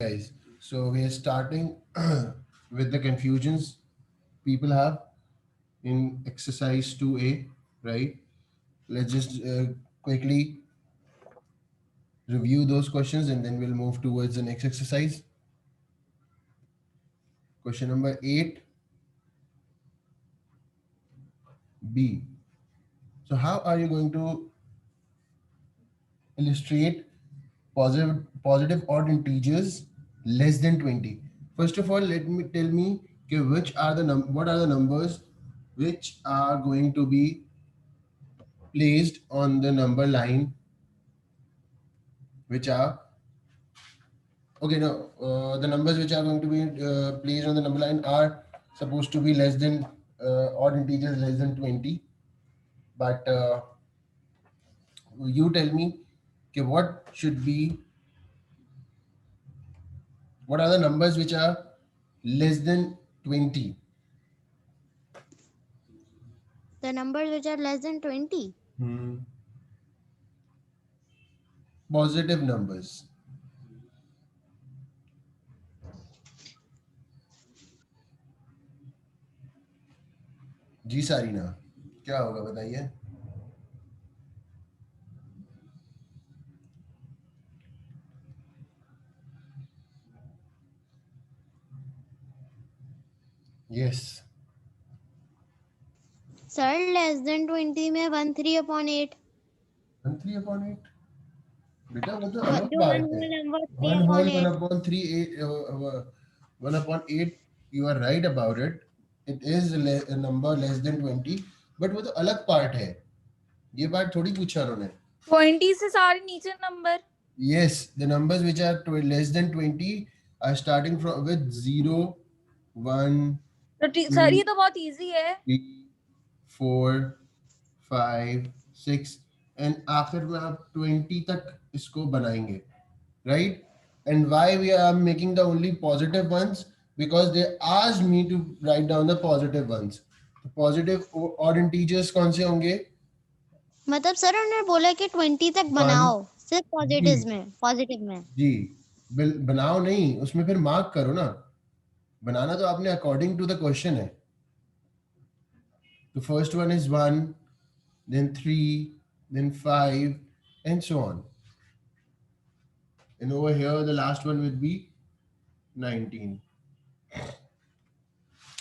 guys. So we are starting with the confusions people have in exercise 2A, right? Let's just quickly review those questions and then we'll move towards the next exercise. Question number 8B. So how are you going to illustrate positive odd integers less than 20? First of all, let me tell me okay, what are the numbers which are going to be placed on the number line, which are okay no the numbers which are going to be placed on the number line are supposed to be less than odd integers less than 20, but you tell me okay, what are the numbers which are less than 20? The numbers which are less than 20. Positive numbers. जी सारीना, क्या होगा बताइए? Yes. Sir, less than 20 में 1/3/8. 1/3/8 बेटा वो तो हाँ, अलग जो वन बात है. Whole number 1 whole 1 3/8. upon 3 1 upon 8, you are right about it. It is a number less than 20, but वो तो अलग पार्ट है. ये बात थोड़ी पूछा उन्होंने. 20 से सारे नीचे number. Yes, the numbers which are less than 20 are starting from with 0, 1, तो सर ये तो बहुत इजी है. 3, 4, 5, 6 एंड आखिर में आप 20 तक इसको बनाएंगे, right? And why we are making the only positive ones? Because they asked me to write down the positive ones. The positive odd integers कौन से होंगे? मतलब सर उन्होंने बोला कि 20 तक बनाओ सिर्फ पॉजिटिव में. जी बनाओ नहीं, उसमें फिर मार्क करो ना. बनाना तो आपने अकॉर्डिंग टू द क्वेश्चन है. The first one is 1, then 3, then 5, and so on. And over here, the last one will be 19.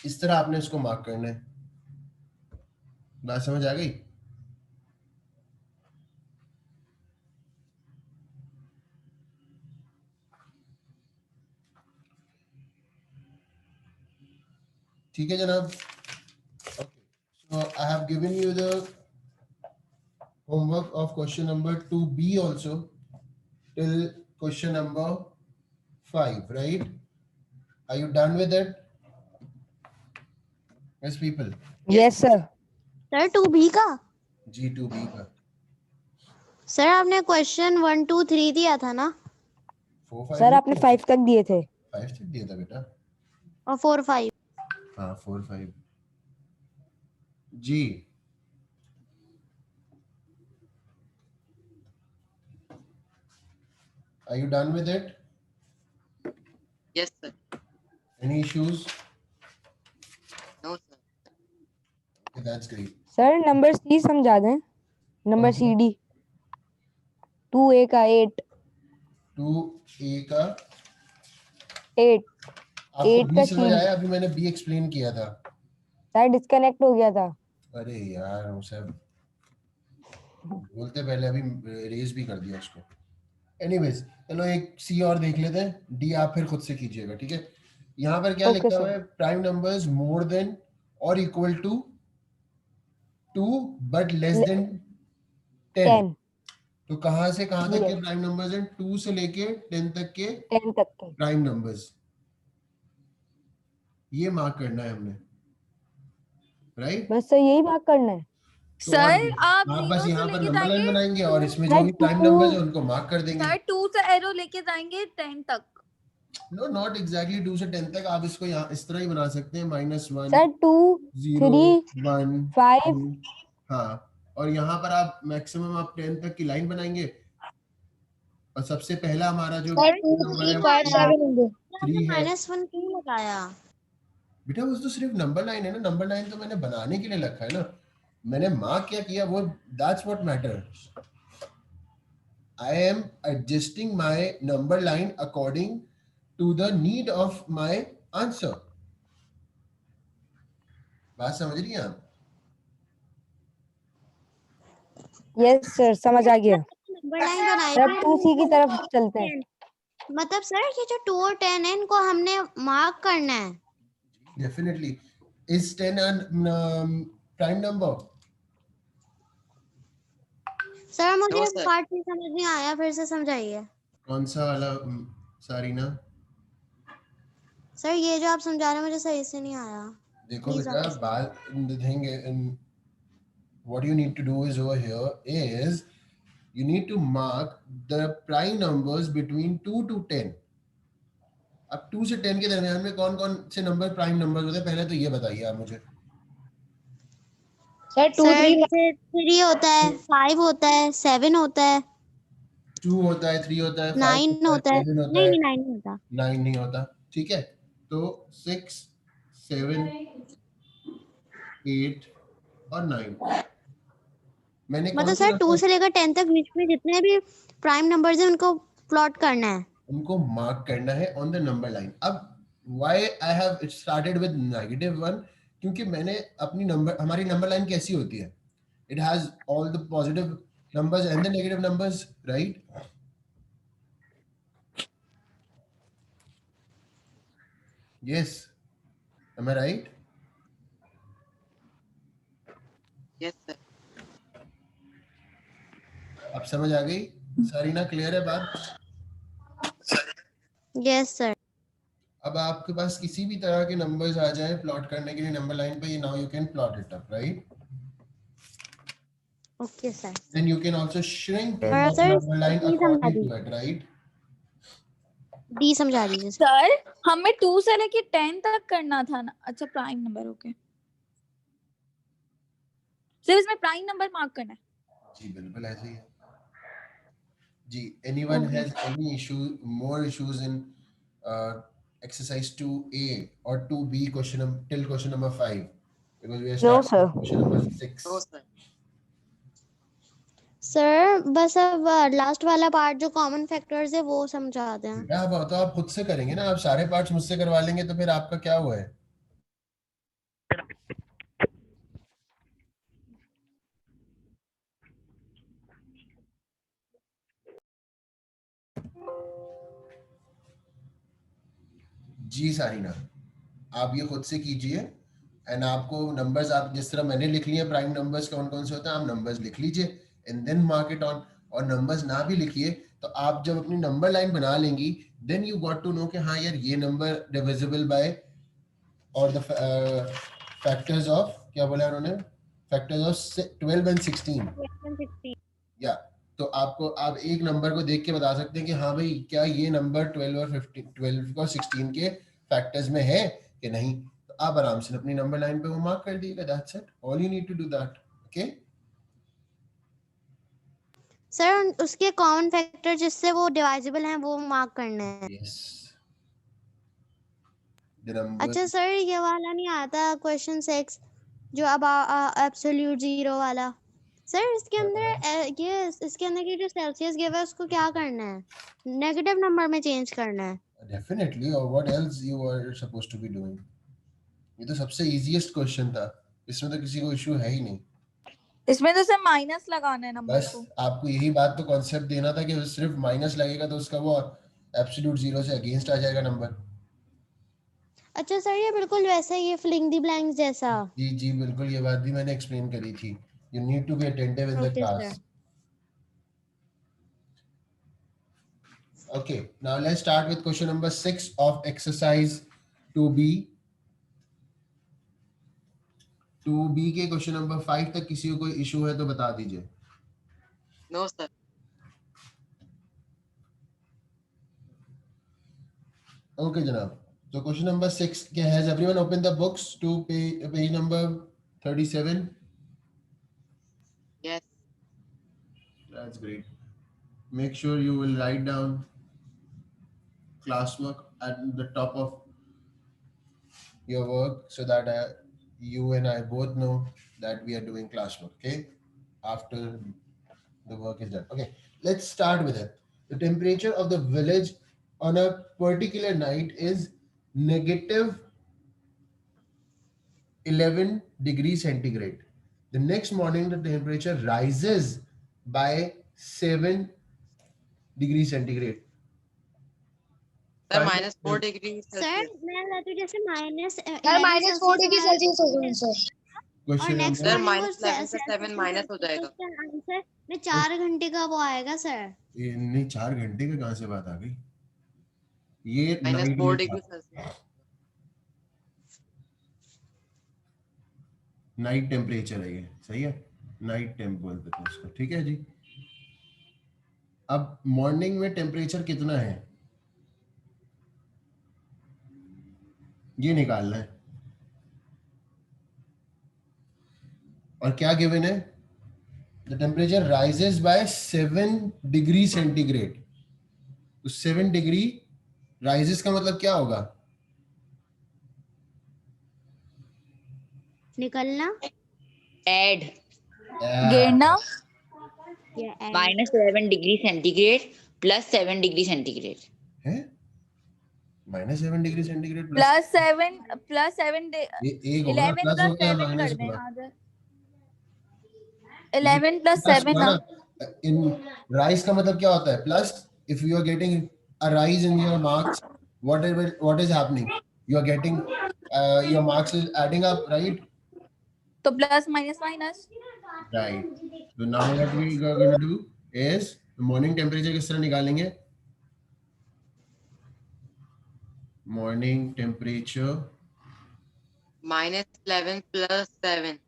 इस तरह आपने इसको मार्क करना है. बात समझ आ गई? ठीक है जनाब. Okay. So I have given you the homework of question number 2B also till question number 5, right? Are you done with it? Yes, people. Yes, sir. Sir 2B का. जी 2B का. सर आपने क्वेश्चन 1 2 3 दिया था ना. 4 5 sir आपने 5 तक दिए थे. 5 तक दिया था बेटा. और 4 5. हाँ 4 5 जी. Are you done with it? Yes, sir. Any issues? No, sir. Okay, that's great. Sir number C समझा दें. Number C D. 2A का 8. 2A का 8. आपको 8 B का समझ CD. आया? अभी मैंने B एक्सप्लेन किया था. सर डिस्कनेक्ट हो गया था. अरे यार उसे बोलते पहले अभी रेज भी कर दिया उसको. एनीवेज चलो एक सी और देख लेते हैं. डी आप फिर खुद से कीजिएगा, ठीक है? यहाँ पर क्या लिखा हुआ है? प्राइम नंबर्स मोर देन और equal to 2 but less than 10. तो कहाँ से कहाँ तक के प्राइम नंबर्स हैं? 2 से लेके 10 तक के 10 तक के प्राइम नंबर्स. ये मार्क करना है हमने, राइट? बस सर यही मार्क करना है. तो सर आप बस 0 यहाँ से पर लेके नंबर लाइन जाएंगे. बनाएंगे और इसमें जो भी प्राइम नंबर्स है उनको मार्क कर देंगे. सर 2 से एरो लेके जाएंगे 10 तक. नो नॉट एग्जैक्टली 2 से 10 तक. आप इसको यहाँ इस तरह ही बना सकते हैं. -1 सर 2 0 3 1 5. 2. हाँ, और यहाँ पर आप मैक्सिमम आप 10 तक की लाइन बनाएंगे. और सबसे पहला हमारा जो सर 2 नंबर है 3 वो 5 7 होंगे। 3 है। -1 क्यों लगाया? बेटा वो तो सिर्फ नंबर लाइन है ना, नंबर लाइन तो मैंने बनाने के लिए रखा है ना, मैंने मार्क क्या किया वो that's what matters. I am adjusting my number line according to the need of my answer. बात समझ रही हैं आप? यस सर, समझ आ गया। नंबर लाइन बनाई सर 2C की तरफ चलते हैं। मतलब सर ये जो 2 और 10 है इनको हमने मार्क करना है। Definitely. Is 10 a prime number? Sir मुझे No, sir. पार्ट नहीं समझ नहीं आया, फिर से समझाइए। कौन सा वाला सारीना? सर ये जो आप समझा रहे हैं मुझे सही से नहीं आया। देखो Please बेटा वापस। बात the thing in what you need to do is over here is you need to mark the prime numbers between 2 to 10. अब 2 से 10 के दरमियान में कौन कौन से नंबर प्राइम नंबर होते हैं पहले तो ये बताइए आप मुझे। सर 2 सर 3 जैसे 3 होता है, 5 होता है, 7 होता है, 2 होता है, 3 होता है, 5 9 होता है, होता है। 7 होता नहीं है, नहीं 9 नहीं होता। 9 नहीं होता। ठीक है, तो 6 7 8 और 9 मैंने कौन मतलब से सर 2 नंबर से लेकर 10 तक बीच में जितने भी प्राइम नंबर्स हैं उनको प्लॉट करना है। उनको मार्क करना है ऑन द नंबर लाइन। अब why I have started with -1 क्योंकि मैंने अपनी नंबर हमारी नंबर लाइन कैसी होती है, it has all the positive numbers and the negative numbers, right? Yes, am I right? Yes, sir. अब समझ आ गई सारीना, क्लियर है बात? Yes sir. अब आपके पास किसी भी तरह के नंबर्स आ जाए प्लॉट करने के लिए नंबर लाइन पे, now you can plot it up, right? Okay sir. Then you can also shrink the sir number line D समझा according to दीजिए, it, right? डी समझा दीजिए सर। सर हमें 2 से लेके 10 तक करना था ना। अच्छा प्राइम नंबर, ओके। सिर्फ इसमें प्राइम नंबर मार्क करना है। जी बिल्कुल ऐसे ही है जी। Anyone Okay. has any more issues in exercise 2A or 2B till question number 5? Because we are No, starting sir. with question number 6. No, sir. Sir बस अब last वाला पार्ट जो common factors है वो समझा दें। बेटा अब तो आप खुद से करेंगे ना, आप सारे पार्ट्स मुझसे करवा लेंगे तो फिर आपका क्या हुआ है? जी सारीना, आप ये खुद से कीजिए एंड आपको नंबर्स आप जिस तरह मैंने लिख लिए प्राइम नंबर्स कौन कौन से होते हैं आप नंबर्स लिख लीजिए and then mark it on. और नंबर्स ना भी लिखिए तो आप जब अपनी नंबर लाइन बना लेंगी then you got to know कि हाँ यार ये नंबर डिविजिबल बाय और द फैक्टर्स ऑफ क्या बोला उन्होंने, फैक्टर्स ऑफ 12 एंड 16 या तो आपको आप एक नंबर को देख के बता सकते हैं कि हाँ भाई क्या ये नंबर 12 और 12 और 16 के फैक्टर्स में है कि नहीं। तो आप आराम से अपनी नंबर लाइन पे वो मार्क कर दीजिएगा, that's it, all you need to do that. Okay sir उसके कॉमन फैक्टर जिससे वो डिवाइजिबल हैं वो मार्क करने हैं। Yes the number. अच्छा सर ये वाला नहीं आता क्वेश्चन 6 जो अब एब्सोल्यूट जीरो वाला, सर इसके अंदर ये इसके अंदर की जो सेल्सियस गिव है उसको क्या करना है, नेगेटिव नंबर में चेंज करना है। डेफिनेटली, और what else you are supposed to be doing. ये तो सबसे इजीएस्ट क्वेश्चन था, इसमें तो किसी को इशू है ही नहीं। इसमें तो सिर्फ माइनस लगाना है नंबर बस को। आपको यही बात तो कॉन्सेप्ट देना था कि सिर्फ माइनस लगेगा तो उसका वो एब्सोल्यूट जीरो से अगेंस्ट आ जाएगा नंबर। अच्छा सर ये बिल्कुल वैसा ही है फिलिंग द ब्लैंक्स जैसा। जी जी बिल्कुल, ये बात भी मैंने एक्सप्लेन करी थी। You need to be attentive in the okay class. Sir. Okay, now let's start with question number 6 of exercise 2B. 2B के question number 5 तक किसी को कोई इशू है तो बता दीजिए। No, sir. Okay जनाब, so question number 6 has everyone opened the books to page number 37? Yes. That's great. make sure you will write down classwork at the top of your work so that you and I both know that we are doing classwork. Okay, after the work is done. Okay, let's start with it. The temperature of the village on a particular night is negative 11 degrees centigrade. The next morning, the temperature rises by 7 degrees centigrade. Sir, Find minus 4 degrees sir Celsius. मैं बताती हूँ जैसे minus sir minus 4 degree Celsius हो गए sir. और question next number. Sir morning वो minus 11 से 7 minus हो जाएगा। उसका आंसर में 4 घंटे का वो आएगा सर। ये नहीं 4 घंटे का कहाँ से बात आ गई? ये minus नाइट 4 में डिग्री था, सेल्सियस। नाइट टेम्परेचर है ये, सही है, नाइट टेम्प बोलते थे उसको, ठीक है जी। अब मॉर्निंग में टेम्परेचर कितना है ये निकालना है, और क्या गिवन है? The temperature rises by 7 degree centigrade. तो 7 डिग्री राइजेस का मतलब क्या होगा? निकलना एड गिरना या add minus 11 degree centigrade plus 7 degree centigrade. है -7 डिग्री सेंटीग्रेड प्लस 7 एक होगा ना, 11 प्लस प्लस होगा या 7 कर माइनस दें होगा? आगे 11 प्लस प्लस 7 होगा ना ना। इन राइज का मतलब क्या होता है? Plus, if you are getting a rise in your marks, what is happening? You are getting your marks is adding up, right? तो plus minus minus Right. So now what we are going to do is morning temperature किस तरह निकालेंगे? Morning temperature minus 11 plus 7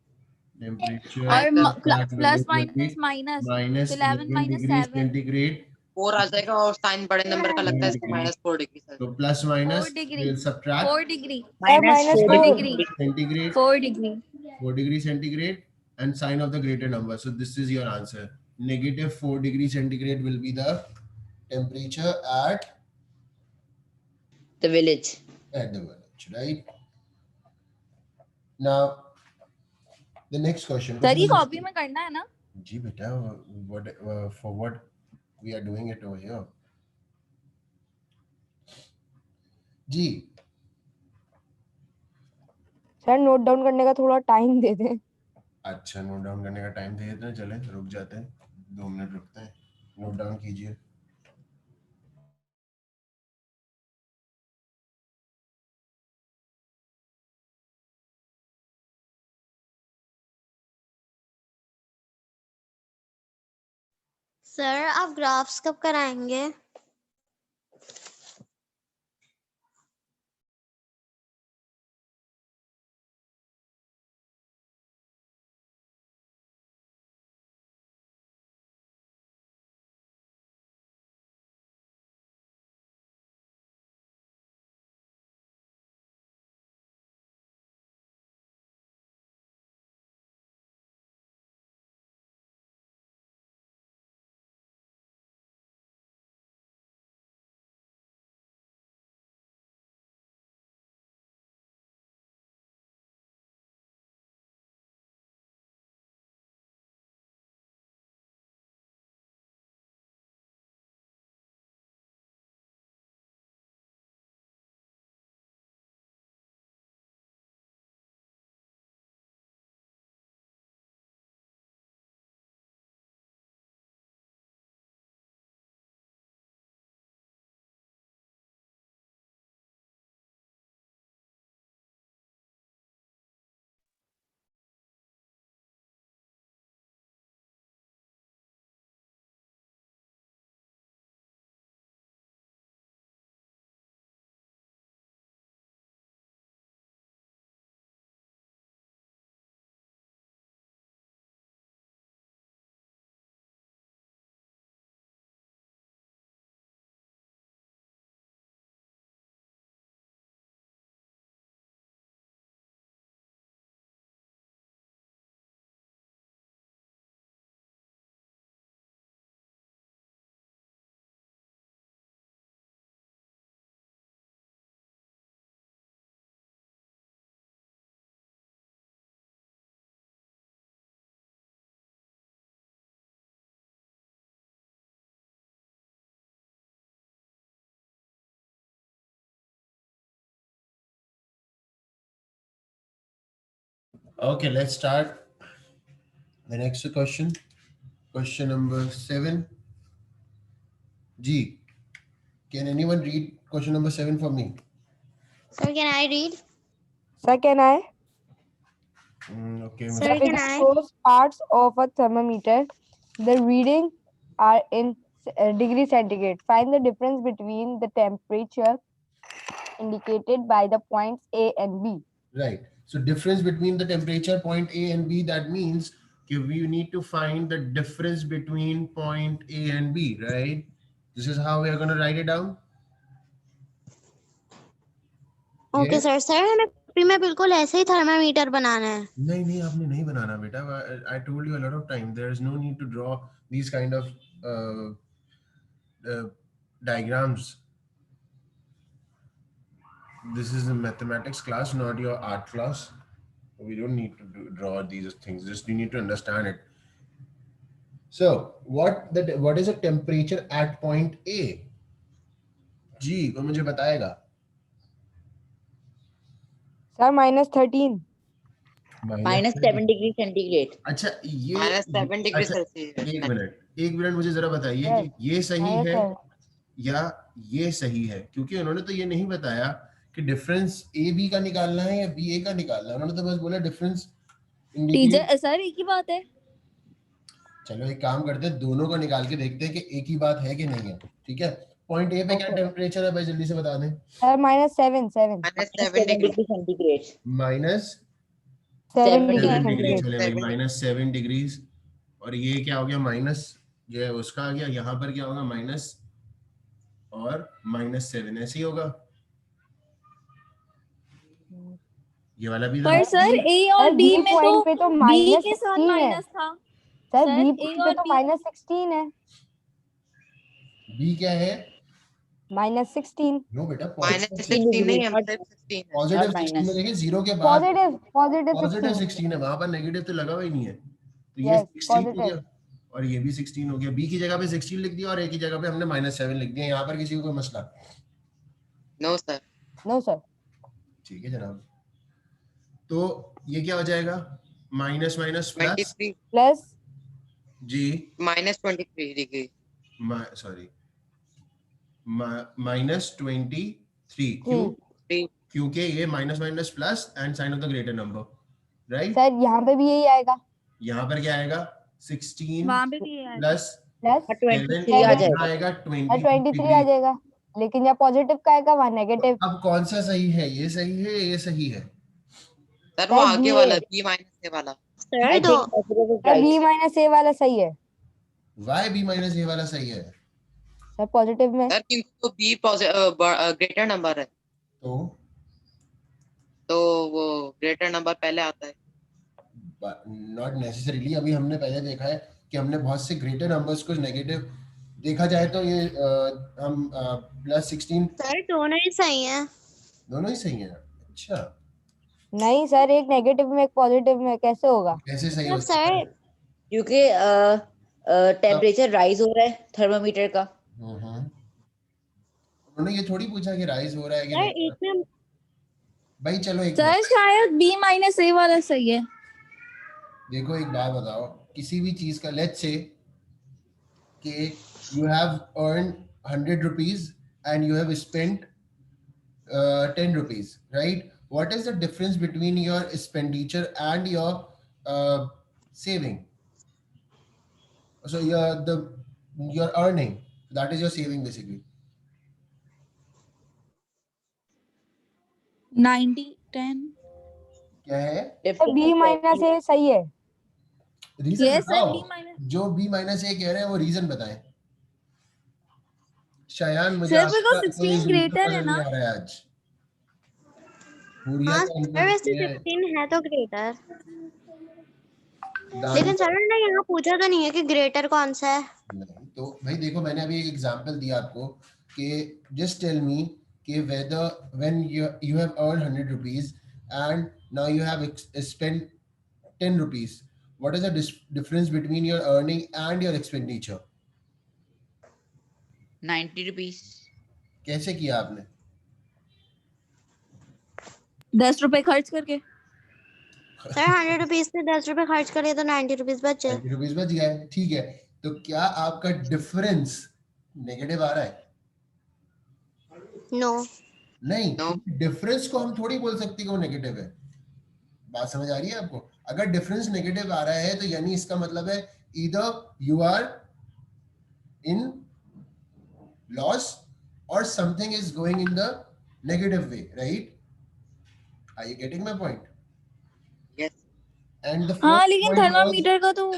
temperature और of that plus village will be minus minus तो 11 -11 minus degrees 7 centigrade. 4 आ जाएगा और sign बड़े number का लगता है इसलिए degree. minus 4 degree Celsius. So plus 4 minus degree we'll subtract 4 degree minus minus 4 4 degree degree centigrade, 4 degree 4 degree centigrade, and sign of the greater number. So this is your answer. Negative 4 degree centigrade will be the temperature at the village. the village, right? Now the next question. Sir ये copy में करना है ना जी बेटा, what for what we are doing it over here. जी sir note down करने का थोड़ा टाइम दे दें। अच्छा, नोट डाउन करने का टाइम दे देते हैं, चले रुक जाते हैं, 2 मिनट रुकते हैं, नोट डाउन कीजिए। सर आप ग्राफ्स कब कराएंगे? Okay, let's start the next question. Question number 7. G, can anyone read question number 7 for me? Sir, can I read? Sir, can I? Okay, Sir, The Mr. can figure I? shows parts of a thermometer. The reading are in degree centigrade. Find the difference between the temperature indicated by the points A and B. Right. So difference between the temperature point A and B, that means we need to find the difference between point A and B, right? This is how we are going to write it down. Okay Yes? Sir sir हमें copy में बिल्कुल ऐसे ही thermometer बनाना है. नहीं नहीं आपने नहीं बनाना बेटा. I told you a lot of time. There is no need to draw these kind of diagrams. This is a mathematics class, not your art class. We don't need to draw these things. Just you need to understand it. So what is the temperature at point A? जी को मुझे बताएगा. Sir, -13. -7 degree centigrade. अच्छा ये -7 degree अच्छा, Celsius. एक minute मुझे जरा बताइए Yes. कि ये सही Yes, है sir. या ये सही है, क्योंकि उन्होंने तो ये नहीं बताया कि डिफरेंस ए बी का निकालना है या बी ए का निकालना है. उन्होंने तो बस बोला डिफरेंस इंडिकेट. टीचर सर एक ही बात है. चलो एक काम करते हैं, दोनों को निकाल के देखते हैं कि एक ही बात है कि नहीं है. ठीक है. पॉइंट ए पे क्या Okay. टेम्परेचर है भाई, जल्दी से बता दें. Sir, -7. -7 degree. degree centigrade. -7 7 degree degree degree centigrade. चले भाई, 7 -7 डिग्रीज. और ये क्या हो गया, माइनस जो है उसका आ गया. यहाँ पर क्या होगा, माइनस और -7 ऐसे ही होगा. ये वाला भी पर सर ए और Sir, बी B में point पे तो तो बी के साथ -16 है. माइनस था. Sir, Sir, B A point पे और तो B -16 है. बी क्या है? -16. नो बेटा, -16 नहीं है, -16 है. पॉजिटिव Not 16 में minus. देखिए, जीरो के बाद Positive पॉजिटिव 16. 16 है, वहां पर नेगेटिव तो लगा हुआ ही नहीं है. तो ये Yes, 16 हो positive. गया और ये भी 16 हो गया. बी की जगह पे 16 लिख दिया और ए की जगह पे हमने -7 लिख दिया. यहाँ पर किसी को कोई मसला? No sir. No, sir. ठीक है जनाब. तो ये क्या हो जाएगा, माइनस माइनस प्लस 23 Plus जी -23 डिग्री. सॉरी -23. 3. क्यों? 3 क्योंकि ये minus minus plus and sign of the greater number, right. Sir, यहाँ पे भी यही आएगा. यहाँ पर क्या आएगा, 16 वहां पे भी है. Plus Plus 23 7. आ जाएगा. आएगा और 23 23 आ जाएगा. लेकिन यहाँ पॉजिटिव का आएगा, वहाँ नेगेटिव. अब कौन सा सही है, ये सही है ये सही है? सर वो Sir, आगे B वाला है. B -A वाला. I तो think positive is Sir, right. B - A वाला सही है. वाई बी माइनस ए वाला सही है? सर पॉजिटिव में. सर क्योंकि तो B ग्रेटर नंबर है, तो वो ग्रेटर नंबर पहले आता है. Not necessarily. अभी हमने पहले देखा है कि हमने बहुत से ग्रेटर नंबर्स को नेगेटिव देखा जाए तो ये हम +16 सर दोनों ही सही हैं. दोनों ही सही है. अच्छा, नहीं सर, एक नेगेटिव में एक पॉजिटिव में कैसे होगा? कैसे सही पर हो सकता है? सर क्योंकि टेम्परेचर राइज हो रहा है थर्मोमीटर का. उन्होंने ये थोड़ी पूछा कि राइज हो रहा है कि सर नहीं. एक में भाई चलो एक सर शायद बी माइनस ए वाला सही है. देखो एक बात बताओ, किसी भी चीज का लेट्स से कि you have earned 100 rupees and you have spent 10 rupees, right? What is the difference between your expenditure and your saving? So your earning, that is your saving basically. 90 10. क्या है? B माइनस ए सही है. Reason Yes, sir, बताओ. B minus. जो B minus ए कह रहे हैं वो रीजन बताएं. शायान मुझे Sir, आज because का 16 कोई reason greater है पसंद ना? नहीं आ रहा है आज. हुरिया हाँ का सर इनपुट वैसे ये है. 16 है तो ग्रेटर. दान- लेकिन सर ने यहाँ पूछा तो नहीं है कि ग्रेटर कौन सा है. नहीं, तो भाई देखो मैंने अभी एक एग्जांपल दिया आपको कि जस्ट टेल मी कि whether when you have earned 100 rupees and now you have spent 10 rupees, what is the difference between your earning and your expenditure? 90 rupees. कैसे किया आपने? 10 रुपए खर्च करके. सर 100 रुपीज से 10 रुपए खर्च कर लिए तो 90 रुपीज बचे। 90 रुपीज बच गए, ठीक है। तो क्या आपका डिफरेंस नेगेटिव आ रहा है? नो। नहीं, No. डिफरेंस को हम थोड़ी बोल सकते कि वो नेगेटिव है। बात समझ आ रही है आपको? अगर डिफरेंस नेगेटिव आ रहा है तो यानी इसका मतलब है either you are in loss और something is going in the negative way, right? Are you getting my point? Yes. And the हाँ फर्स्ट लेकिन पॉइंट वाज, थर्मामीटर का तो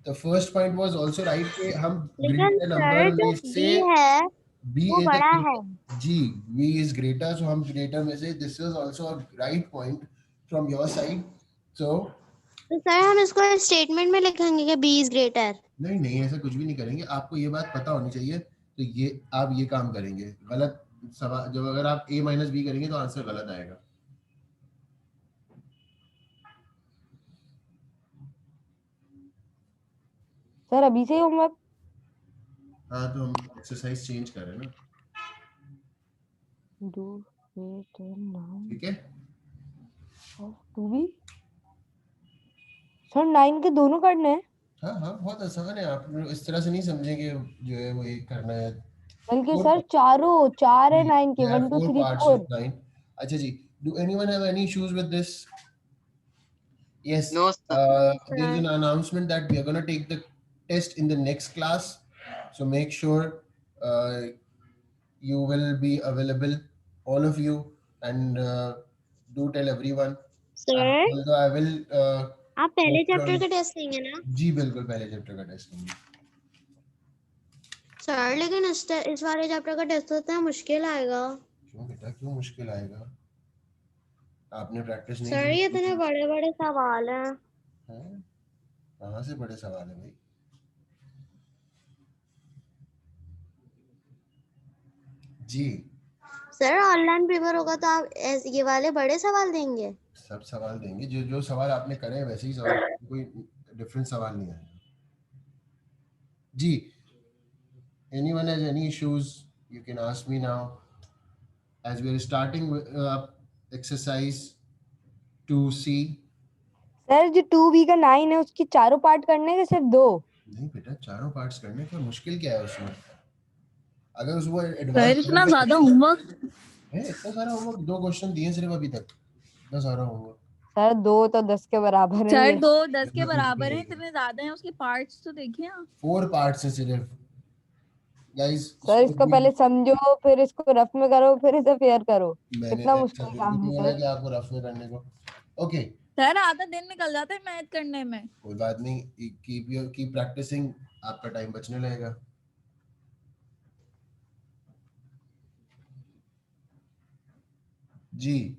the first point was also right कि हम लेकिन greater sir number जो में से बी है b वो is a बड़ा है। greater, ji v is greater, so हम greater में से, this is also a right point from your side, so तो सर हम इसको स्टेटमेंट में लिखेंगे कि बी इज ग्रेटर। नहीं नहीं ऐसा कुछ भी नहीं करेंगे, आपको ये बात पता होनी चाहिए। तो ये आप ये काम करेंगे, गलत सवाल जब अगर आप a माइनस बी करेंगे तो आंसर गलत आएगा। सर अभी से होमवर्क हाँ तो हम एक्सरसाइज चेंज कर रहे हैं ना, do 8 and 9 ठीक है। of 2b। सर 9 के दोनों करने हैं, हाँ हाँ बहुत आसान है, आप इस तरह से नहीं समझेंगे जो है वो एक करना है। बल्कि Four सर चारों 4 है 9 के, there are 1 2 four 3 parts 4। of 9। अच्छा जी, do anyone have any issues with this? Yes, No, sir. there is an announcement that we are going to take the test in the next class, so make sure you will be available, all of you, and do tell everyone. Sir Although I will आप पहले post chapter on, का test लेंगे ना? जी बिल्कुल पहले chapter का test लेंगे। Sir लेकिन इस वाले चैप्टर का टेस्ट तो इतना मुश्किल आएगा। क्यों बेटा, क्यों मुश्किल आएगा? आपने प्रैक्टिस नहीं सर की ये तो इतने बड़े बड़े सवाल हैं। हैं? कहाँ से बड़े सवाल है भाई? जी सर ऑनलाइन पेपर होगा तो आप ये वाले बड़े सवाल देंगे? सब सवाल देंगे, जो जो सवाल आपने करे हैं वैसे ही सवाल, कोई डिफरेंट सवाल नहीं आएगा। जी, anyone has any issues you can ask me now, as we are starting with exercise 2C। Sir जो 2b का 9 है उसकी चारों पार्ट करने के सिर्फ 2। नहीं बेटा, चारों पार्ट्स करने का मुश्किल क्या है उसमें? अगर उसको सर एडवांस इतना ज्यादा होमवर्क। है, इतना सारा होमवर्क, 2 क्वेश्चन दिए सिर्फ अभी तक, इतना सारा होमवर्क। सर 2 तो 10 के बराबर है सर ये। 2 10 के बराबर हैं, इतने ज्यादा हैं, उसके पार्ट्स तो देखिए आप। 4 पार्ट्स है सिर्फ गाइस। सर इसको पहले समझो, फिर इसको रफ में करो, फिर इसे फेयर करो। मैंने कितना तो ऐसा मुश्किल बिल्कुल काम है नहीं बोला सर। कि आपको रफ में करने को। ओके सर आधा दिन निकल जाता है मैथ करने में। कोई बात नहीं, कीप प्रैक्टिसिंग, आपका टाइम बचने लगेगा। जी,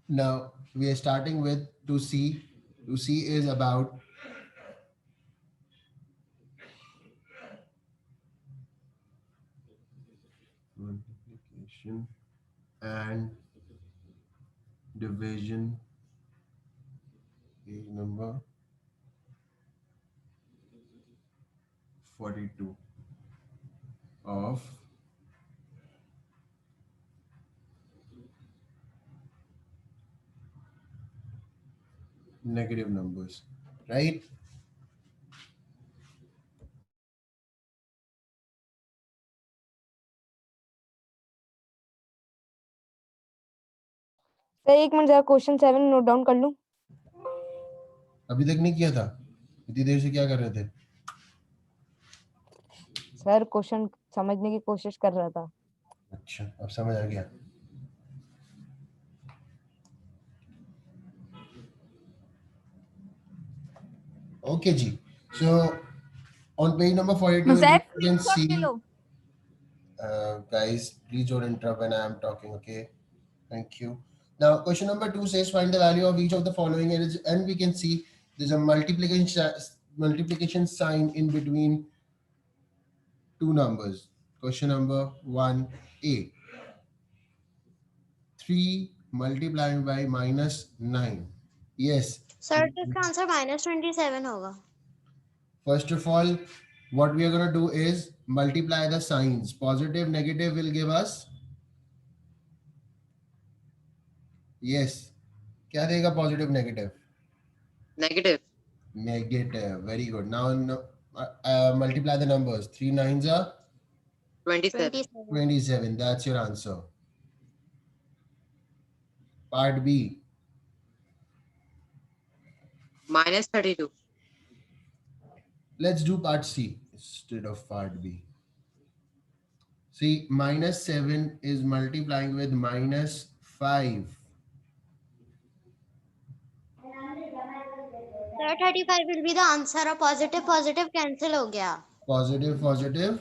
now we are starting with 2C। 2C is about multiplication and division, page number 42 of negative numbers, right? Sir एक मिनट जरा क्वेश्चन 7 नोट डाउन कर लूं। अभी तक नहीं किया था, इतनी देर से क्या कर रहे थे? सर क्वेश्चन समझने की कोशिश कर रहा था। अच्छा, अब समझ आ गया। Okay ji, so on page number 42 मुझे you can see, low. guys please don't interrupt when I am talking, okay? Thank you. Now question number 2 says find the value of each of the following, and we can see there's a multiplication sign in between two numbers. Question number 1A, 3 multiplied by -9, yes। Sir तो इसका answer -27 होगा। First of all, what we are going to do is multiply the signs. Positive, negative will give us, yes, क्या देगा positive negative? Negative. Negative. Very good. Now multiply the numbers. 3 nines are 27 27. 27. That's your answer. Part B. minus 32 Let's do part C instead of part B. See, minus 7 is multiplying with minus 5. Sir, 35 will be the answer. और positive cancel हो गया. Positive cancel।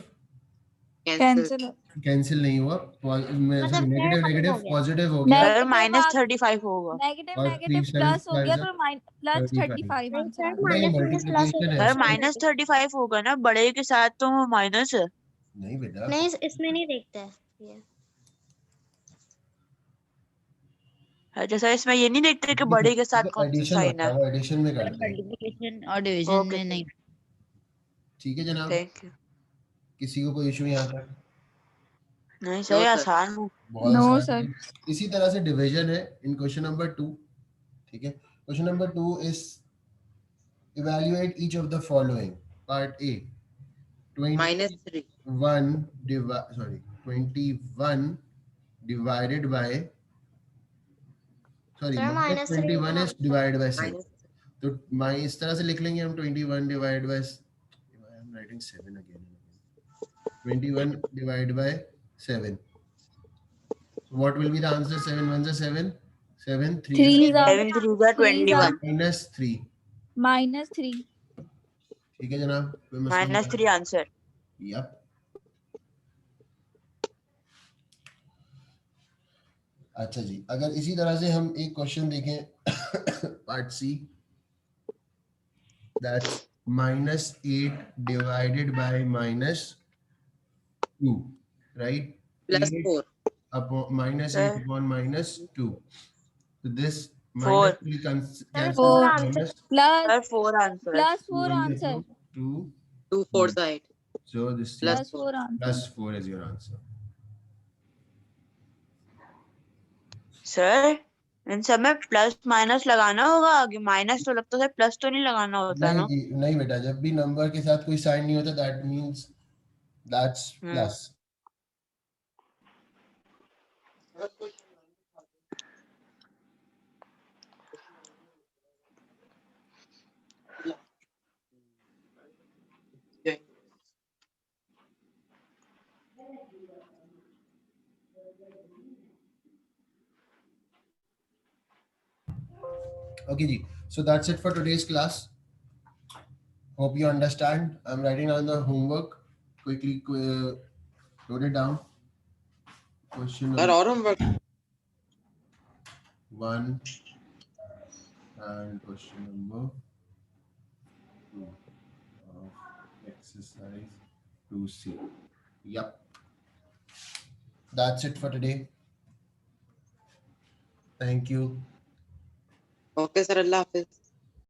Cancel cancel नहीं हुआ. मतलब Negative खत्म हो गया. positive हो गया. सर माइनस 35 होगा। नेगेटिव और नेगेटिव 3 प्लस हो गया times तो प्लस 35 नहीं आंसर सर, आ गया। नहीं, माइनस प्लस multiplication है सर इसमें। माइनस 35 होगा ना, बड़े के साथ तो माइनस है। नहीं बेटा. नहीं, इसमें नहीं देखते हैं ये. जैसा इसमें ये नहीं देखते कि बड़े के साथ कौन सा एडिशन साइन होता है। है, वो एडिशन में करते हैं. मल्टीप्लिकेशन और डिवीजन Okay, में नहीं। ठीक है जनाब. Thank you. किसी को कोई इशू यहाँ तक? नहीं No, सर sir. आसान है। बहुत No, आसान sir. है. इसी तरह से डिवीजन है इन क्वेश्चन नंबर 2. ठीक है. Question number 2 is evaluate each of the following. Part A. minus 3 21 divided by, sorry, Sir, minus minus 3 21 is divided by 6. minus तो इस तरह से लिख लेंगे हम 21 divided by, I am writing 7 again. 21 divided by 7. So what will be the answer? 7 1s are 7. 7 3 Threes are 7 3 जा threes are 21 minus 3. -3. ठीक है जनाब. कोई मसला माइनस नहीं? 3 आंसर। Yep. अच्छा जी, अगर इसी तरह से हम एक क्वेश्चन देखें part C, that's -8 divided by -2, right? plus 8 4 upon -8 Sir. upon -2. So this Four. minus will cancel four with answer. minus Plus sir 4 answer. 4 2 answer. 2. 2 4 side So this is plus Plus 4 answer. plus 4 is your answer. Sir इन सब में plus minus लगाना होगा आगे। Minus तो लगता है, plus तो नहीं लगाना होता ना। नहीं बेटा, जब भी नंबर के साथ कोई साइन नहीं होता that means that's plus. Okay ji, so that's it for today's class. Hope you understand. I'm writing down the homework. Quickly note it down. Question sir number और homework 1 and question number 2 of exercise 2C. Yep. That's it for today. Thank you. okay sir, Allah Hafiz।